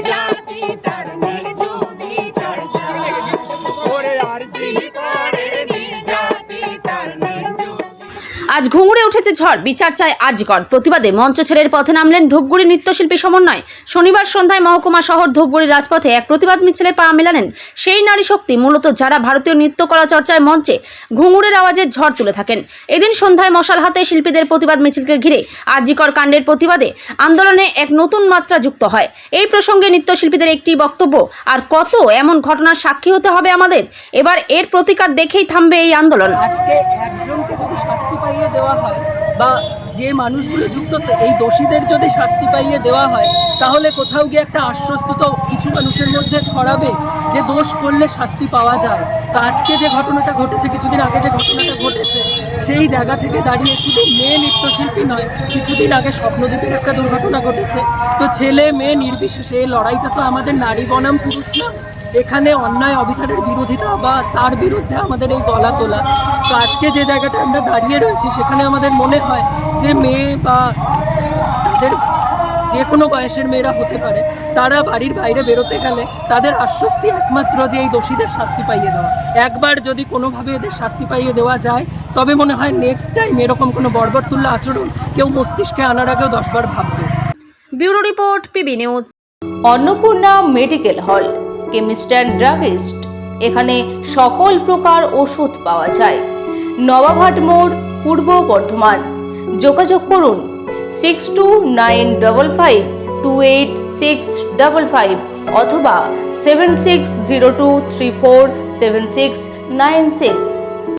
জাতি তার নিজ বিচার চায় ওরে আরজি করে জাতি তার নিজ। আজ ঘুঙুরে উঠেছে ঝড়, বিচার চায় আরজিকর প্রতিবাদে মঞ্চ ছেড়ে পথে নামলেন ধূপগুড়ি নৃত্যশিল্পী সমন্বয়। শনিবার সন্ধ্যায় মহকুমা শহর ধূপগুড়ি রাজপথে এক প্রতিবাদ মিছিলে পা মেলালেন সেই নারী শক্তি মূলত যারা ভারতীয় নৃত্যকলা চর্চায় মঞ্চে ঘুঙুরের আওয়াজে ঝড় তুলে থাকেন। এদিন সন্ধ্যায় মশাল হাতে শিল্পীদের প্রতিবাদ মিছিলকে ঘিরে আরজিকর কাণ্ডের প্রতিবাদে আন্দোলনে এক নতুন মাত্রা যুক্ত হয়। এই প্রসঙ্গে নৃত্যশিল্পীদের একটি বক্তব্য, আর কত এমন ঘটনার সাক্ষী হতে হবে আমাদের, এবার এর প্রতিকার দেখেই থামবে এই আন্দোলন। আজকে একজনকে যদি শাস্তি পাইয়ে দেওয়া হয় বা যে মানুষগুলো যুক্ত এই দোষীদের যদি শাস্তি পাইয়ে দেওয়া হয়, তাহলে কোথাও গিয়ে একটা আশ্বস্ত তো কিছু মানুষের মধ্যে ছড়াবে যে দোষ করলে শাস্তি পাওয়া যায়। তো আজকে যে ঘটনাটা ঘটেছে, কিছুদিন আগে যে ঘটনাটা ঘটেছে, সেই জায়গা থেকে দাঁড়িয়ে শুধু মেয়ে নৃত্যশিল্পী নয়, কিছুদিন আগে স্বপ্নদ্বীপের একটা দুর্ঘটনা ঘটেছে। তো ছেলে মেয়ে নির্বিশেষে এই লড়াইটা তো আমাদের নারী বনাম পুরুষ নয়, এখানে অন্যায় অবিচারের বিরোধিতা বা তার বিরুদ্ধে আমাদের এই গলা তোলা। তো আজকে যে জায়গাটা আমরা দাঁড়িয়ে রয়েছি, সেখানে আমাদের মনে হয় যে মেয়ে বা তাদের যে কোনো বয়সের মেয়েরা হতে পারে, তারা বাড়ির বাইরে বেরোতে গেলে তাদের আশ্বস্তি একমাত্র যে এই দোষীদের শাস্তি পাইয়ে দেওয়া। একবার যদি কোনোভাবে এদের শাস্তি পাইয়ে দেওয়া যায়, তবে মনে হয় নেক্সট টাইম এরকম কোনো বর্বরতুল্য আচরণ কেউ মস্তিষ্কে আনার আগেও 10 বার ভাববে। Bureau report, PB news. Annapurna medical hall, chemist and druggist. এখানে সকল প্রকার ওষুধ পাওয়া যায়। নবাবহাট মোড়, পূর্ব বর্ধমান। যোগাযোগ করুন 6295528655 অথবা 7602347696।